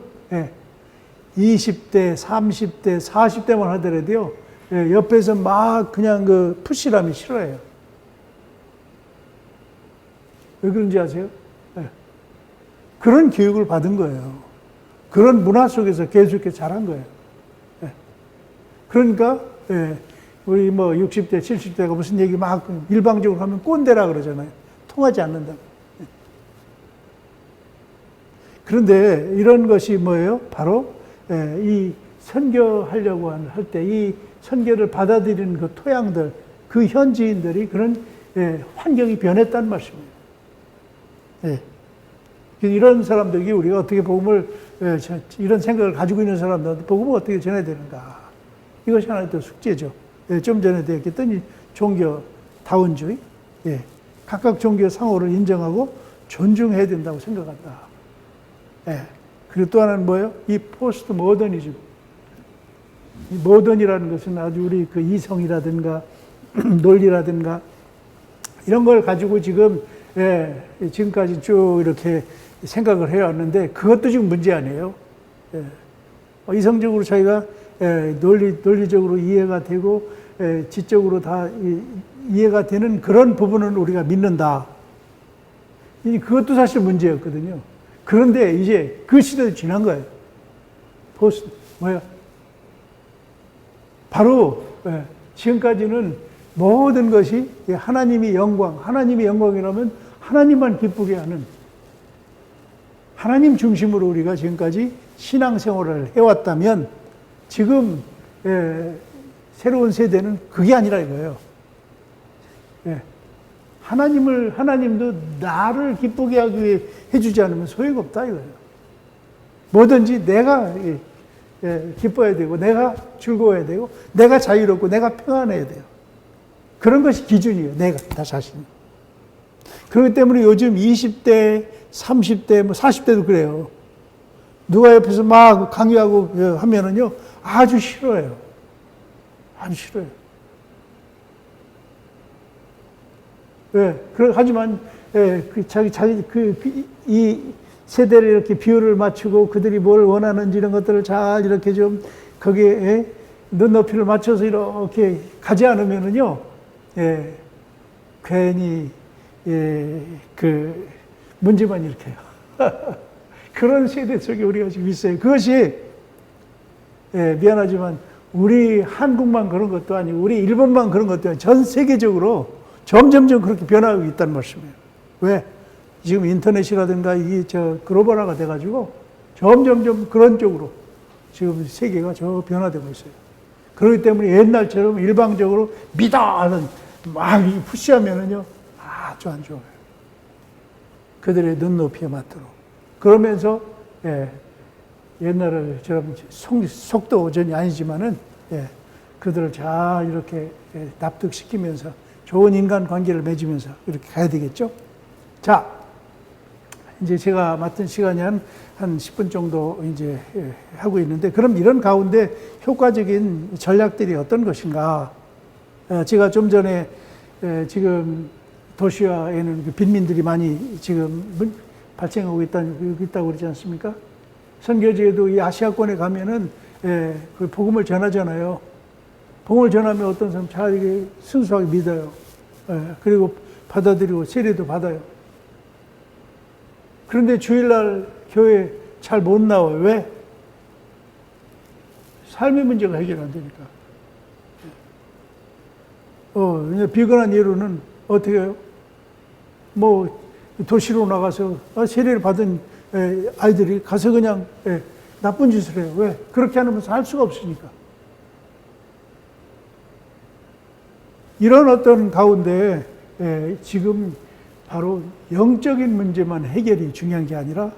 20대, 30대, 40대만 하더라도요, 옆에서 막 그냥 푸시람이 싫어해요. 왜 그런지 아세요? 그런 교육을 받은 거예요. 그런 문화 속에서 계속해서 자란 거예요. 그러니까, 우리 60대, 70대가 무슨 얘기 막 일방적으로 하면 꼰대라 그러잖아요. 통하지 않는다. 그런데 이런 것이 뭐예요? 바로 이 선교하려고 할 때 이 선교를 받아들이는 그 토양들, 그 현지인들이 그런 환경이 변했다는 말씀이에요. 이런 사람들이 우리가 어떻게 복음을 이런 생각을 가지고 있는 사람들한테 복음을 어떻게 전해야 되는가? 이것이 하나의 또 숙제죠. 좀 전에도 얘기했던 이 종교다원주의, 각각 종교 상호를 인정하고 존중해야 된다고 생각한다. 그리고 또 하나는 뭐예요? 이 포스트 모더니즘. 이 모던이라는 것은 아주 우리 이성이라든가 논리라든가 이런 걸 가지고 지금까지 쭉 이렇게 생각을 해왔는데 그것도 지금 문제 아니에요. 이성적으로 자기가 논리적으로 이해가 되고 지적으로 다 이해가 되는 그런 부분은 우리가 믿는다. 그것도 사실 문제였거든요. 그런데 이제 그 시대도 지난 거예요. 바로 지금까지는 모든 것이 하나님의 영광이라면 하나님만 기쁘게 하는 하나님 중심으로 우리가 지금까지 신앙생활을 해왔다면 지금 새로운 세대는 그게 아니라 이거예요. 하나님도 나를 기쁘게 하기 위해 해주지 않으면 소용없다 이거예요. 뭐든지 내가 기뻐야 되고 내가 즐거워야 되고 내가 자유롭고 내가 평안해야 돼요. 그런 것이 기준이에요. 내가 나 자신이. 그렇기 때문에 요즘 20대, 30대, 40대도 그래요. 누가 옆에서 막 강요하고 하면은요, 아주 싫어해요. 아주 싫어요. 하지만, 이 세대를 이렇게 비율을 맞추고 그들이 뭘 원하는지 이런 것들을 잘 이렇게 좀 거기에 눈높이를 맞춰서 이렇게 가지 않으면은요, 괜히, 문제만 일으켜요. 그런 세대 속에 우리가 지금 있어요. 그것이, 미안하지만, 우리 한국만 그런 것도 아니고, 우리 일본만 그런 것도 아니고, 전 세계적으로 점점점 그렇게 변하고 있다는 말씀이에요. 왜? 지금 인터넷이라든가 글로벌화가 돼가지고, 점점점 그런 쪽으로 지금 세계가 변화되고 있어요. 그렇기 때문에 옛날처럼 일방적으로 믿어! 하는 막 푸시하면은요, 아주 안 좋아요. 그들의 눈높이에 맞도록. 그러면서, 옛날처럼 속도 오전이 아니지만은, 그들을 잘 이렇게 납득시키면서 좋은 인간 관계를 맺으면서 이렇게 가야 되겠죠. 자, 이제 제가 맡은 시간이 한 10분 정도 이제 하고 있는데, 그럼 이런 가운데 효과적인 전략들이 어떤 것인가? 제가 좀 전에 지금 도시화에는 빈민들이 많이 지금 발생하고 있다고 그러지 않습니까? 선교지에도 이 아시아권에 가면은 그 복음을 전하잖아요. 복음을 전하면 어떤 사람 잘 이게 순수하게 믿어요. 그리고 받아들이고 세례도 받아요. 그런데 주일날 교회 잘 못 나와요. 왜? 삶의 문제가 해결 안 되니까. 비근한 예로는 어떻게 해요? 뭐 도시로 나가서 세례를 받은 아이들이 가서 그냥 나쁜 짓을 해요. 왜? 그렇게 하면 살 수가 없으니까. 이런 어떤 가운데 지금 바로 영적인 문제만 해결이 중요한 게 아니라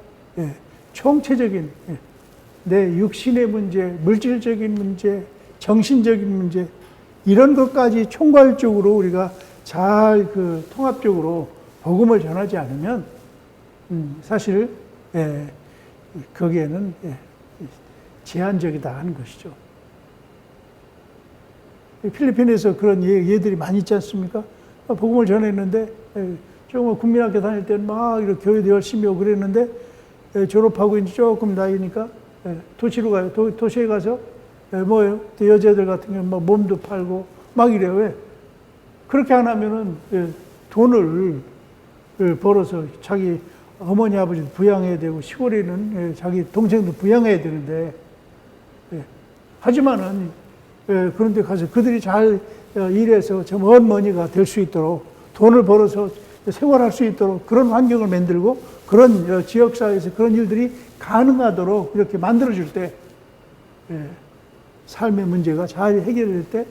총체적인 내 육신의 문제, 물질적인 문제, 정신적인 문제, 이런 것까지 총괄적으로 우리가 잘 통합적으로 복음을 전하지 않으면 사실 거기에는 제한적이다 하는 것이죠. 필리핀에서 그런 예들이 많이 있지 않습니까? 복음을 전했는데 조금 국민학교 다닐 때는 막 이렇게 교회도 열심히 오고 그랬는데 졸업하고 이제 조금 나이니까 도시로 가요. 도시에 가서 뭐예요? 여자들 같은 경우는 막 몸도 팔고 막 이래요. 왜? 그렇게 안 하면은 돈을 벌어서 자기 어머니 아버지도 부양해야 되고 시골에는 자기 동생도 부양해야 되는데 하지만은 그런데 가서 그들이 잘 일해서 좀 어머니가 될 수 있도록 돈을 벌어서 생활할 수 있도록 그런 환경을 만들고 그런 지역사회에서 그런 일들이 가능하도록 이렇게 만들어줄 때 삶의 문제가 잘 해결될 때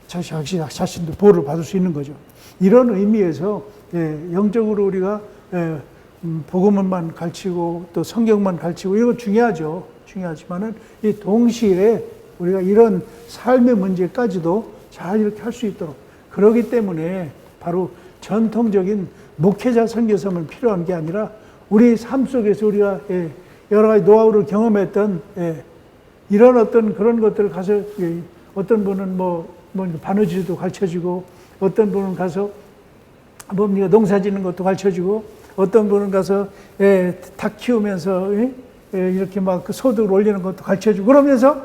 자신도 보호를 받을 수 있는 거죠. 이런 의미에서 영적으로 우리가 복음만 가르치고 또 성경만 가르치고 이런 거 중요하죠. 중요하지만은 이 동시에 우리가 이런 삶의 문제까지도 잘 이렇게 할 수 있도록, 그러기 때문에 바로 전통적인 목회자 선교사만 필요한 게 아니라 우리 삶 속에서 우리가 여러 가지 노하우를 경험했던 이런 어떤 그런 것들을 가서 어떤 분은 뭐 바느질도 가르쳐주고 어떤 분은 가서 뭡니까 농사 짓는 것도 가르쳐주고 어떤 분은 가서 닭 키우면서 이렇게 막 그 소득을 올리는 것도 가르쳐주고 그러면서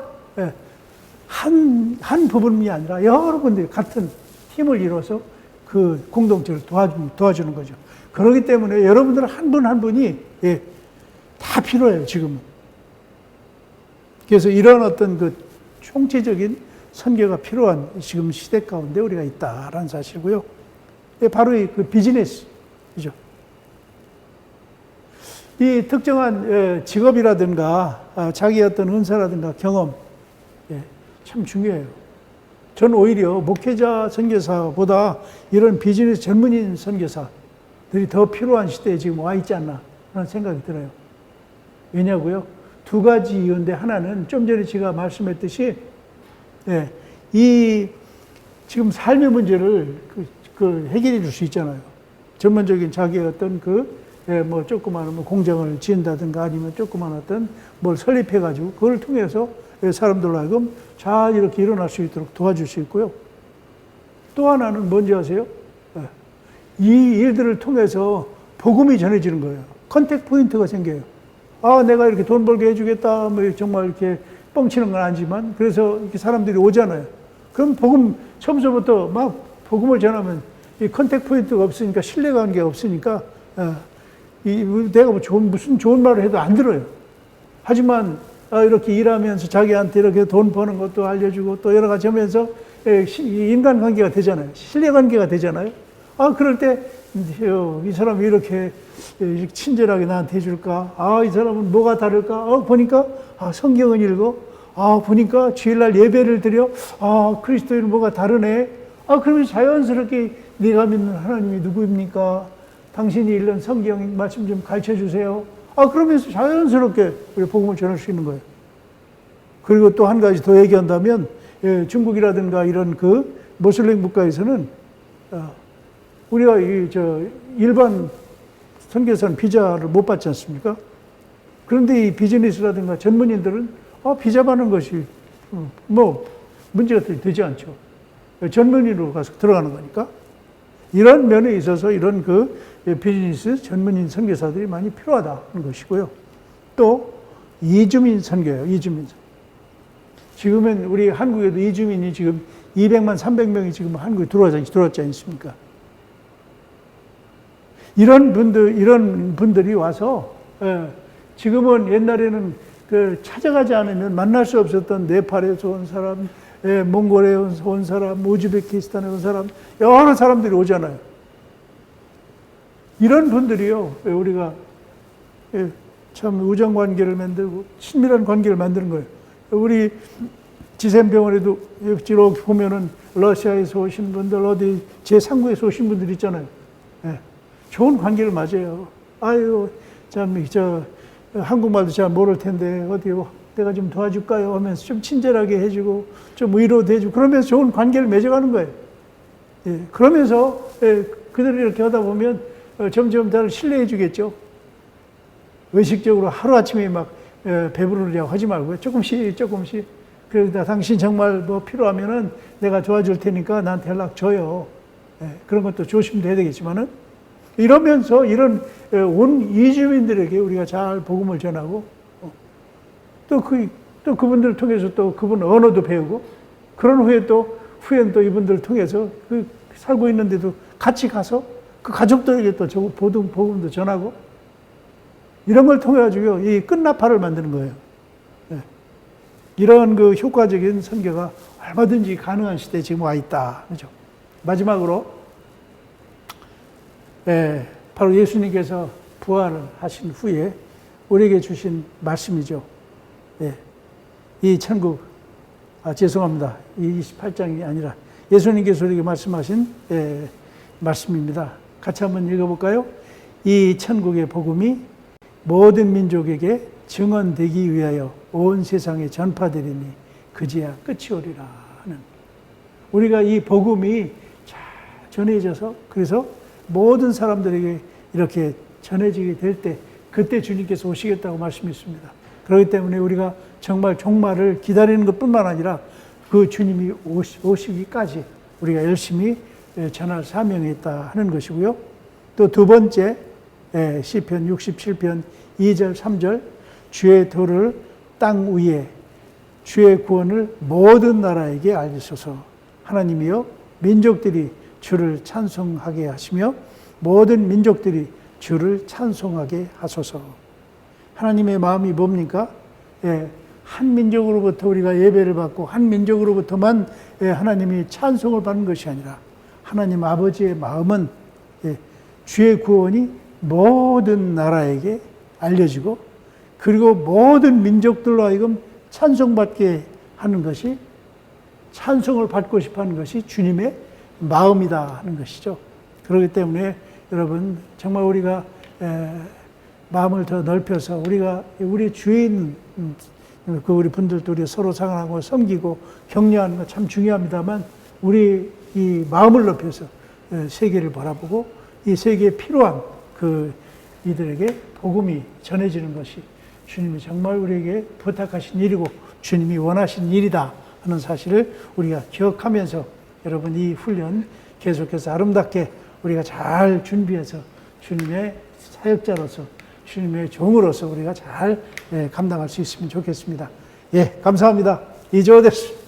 한 부분이 아니라 여러 분들이 같은 힘을 이뤄서 그 공동체를 도와주는 거죠. 그렇기 때문에 여러분들 한 분 한 분이 다 필요해요, 지금은. 그래서 이런 어떤 그 총체적인 선교가 필요한 지금 시대 가운데 우리가 있다라는 사실이고요. 바로 그 비즈니스이죠. 이 특정한 직업이라든가 자기의 어떤 은사라든가 경험, 참 중요해요. 저는 오히려 목회자 선교사보다 이런 비즈니스 전문인 선교사들이 더 필요한 시대에 지금 와 있지 않나 하는 생각이 들어요. 왜냐고요? 두 가지 이유인데 하나는 좀 전에 제가 말씀했듯이 이 지금 삶의 문제를 해결해 줄 수 있잖아요. 전문적인 자기의 어떤 뭐 조그마한 공장을 지은다든가 아니면 조그마한 어떤 뭘 설립해가지고 그걸 통해서 사람들로 하여금 잘 이렇게 일어날 수 있도록 도와줄 수 있고요. 또 하나는 뭔지 아세요? 이 일들을 통해서 복음이 전해지는 거예요. 컨택 포인트가 생겨요. 내가 이렇게 돈 벌게 해주겠다, 뭐 정말 이렇게 뻥치는 건 아니지만, 그래서 이렇게 사람들이 오잖아요. 그럼 복음, 처음부터 막 복음을 전하면 이 컨택 포인트가 없으니까, 신뢰관계가 없으니까, 내가 무슨 좋은 말을 해도 안 들어요. 하지만, 이렇게 일하면서 자기한테 이렇게 돈 버는 것도 알려주고 또 여러 가지 하면서 인간관계가 되잖아요. 신뢰관계가 되잖아요. 그럴 때, 이 사람이 이렇게 친절하게 나한테 해줄까? 이 사람은 뭐가 다를까? 보니까, 성경은 읽어. 보니까 주일날 예배를 드려. 그리스도인은 뭐가 다르네. 그러면 자연스럽게 네가 믿는 하나님이 누구입니까? 당신이 읽는 성경 말씀 좀 가르쳐 주세요. 그러면서 자연스럽게 우리 복음을 전할 수 있는 거예요. 그리고 또 한 가지 더 얘기한다면 중국이라든가 이런 그 모슬림 국가에서는 우리가 일반 선교사는 비자를 못 받지 않습니까? 그런데 이 비즈니스라든가 전문인들은 비자 받는 것이 뭐 문제가 되지 않죠. 전문인으로 가서 들어가는 거니까. 이런 면에 있어서 이런 그 비즈니스 전문인 선교사들이 많이 필요하다는 것이고요. 또 이주민 선교예요. 이주민 선교. 지금은 우리 한국에도 이주민이 지금 200만, 300명이 지금 한국에 들어왔지 않습니까? 이런 분들이 와서, 지금은 옛날에는 찾아가지 않으면 만날 수 없었던 네팔에서 온 사람, 몽골에서 온 사람, 우즈베키스탄에 온 사람, 여러 사람들이 오잖아요. 이런 분들이요, 우리가 참 우정관계를 만들고 친밀한 관계를 만드는 거예요. 우리 지샘병원에도 이렇게 보면은 러시아에서 오신 분들, 어디 제3국에서 오신 분들 있잖아요. 좋은 관계를 맺어요. 아유, 한국말도 잘 모를 텐데, 어디 내가 좀 도와줄까요? 하면서 좀 친절하게 해주고, 좀 위로도 해주고, 그러면서 좋은 관계를 맺어가는 거예요. 그러면서, 그들이 이렇게 하다 보면, 점점 더 신뢰해 주겠죠. 의식적으로 하루아침에 막, 배부르려고 하지 말고요. 조금씩. 그러다 당신 정말 뭐 필요하면은 내가 도와줄 테니까 나한테 연락 줘요. 그런 것도 조심해야 되겠지만은, 이러면서 이런 온 이주민들에게 우리가 잘 복음을 전하고 또 그분들을 통해서 또 그분 언어도 배우고 그런 후에는 또 이분들을 통해서 살고 있는데도 같이 가서 그 가족들에게 또 복음도 전하고 이런 걸 통해 가지고 이 끝나파를 만드는 거예요. 이런 그 효과적인 선교가 얼마든지 가능한 시대에 지금 와 있다. 그죠? 마지막으로 바로 예수님께서 부활을 하신 후에 우리에게 주신 말씀이죠. 이 천국, 죄송합니다. 이 28장이 아니라 예수님께서 우리에게 말씀하신 말씀입니다. 같이 한번 읽어볼까요? 이 천국의 복음이 모든 민족에게 증언되기 위하여 온 세상에 전파되리니 그제야 끝이 오리라 하는, 우리가 이 복음이 잘 전해져서 그래서 모든 사람들에게 이렇게 전해지게 될 때 그때 주님께서 오시겠다고 말씀했습니다. 그렇기 때문에 우리가 정말 종말을 기다리는 것뿐만 아니라 그 주님이 오시기까지 우리가 열심히 전할 사명이 있다 하는 것이고요. 또 두 번째 시편 67편 2절 3절 주의 도를 땅 위에 주의 구원을 모든 나라에게 알리소서. 하나님이여 민족들이 주를 찬송하게 하시며 모든 민족들이 주를 찬송하게 하소서. 하나님의 마음이 뭡니까? 한 민족으로부터 우리가 예배를 받고 한 민족으로부터만 하나님이 찬송을 받는 것이 아니라 하나님 아버지의 마음은 주의 구원이 모든 나라에게 알려지고 그리고 모든 민족들로 하여금 찬송받게 하는 것이, 찬송을 받고 싶어 하는 것이 주님의 마음이다 하는 것이죠. 그렇기 때문에 여러분 정말 우리가 마음을 더 넓혀서 우리 주위에 있는 우리 분들도 우리 서로 사랑하고 섬기고 격려하는 거 참 중요합니다만 우리 이 마음을 높여서 세계를 바라보고 이 세계에 필요한 이들에게 복음이 전해지는 것이 주님이 정말 우리에게 부탁하신 일이고 주님이 원하신 일이다 하는 사실을 우리가 기억하면서 여러분 이 훈련 계속해서 아름답게 우리가 잘 준비해서 주님의 사역자로서 주님의 종으로서 우리가 잘 감당할 수 있으면 좋겠습니다. 감사합니다. 이조 됐습니다.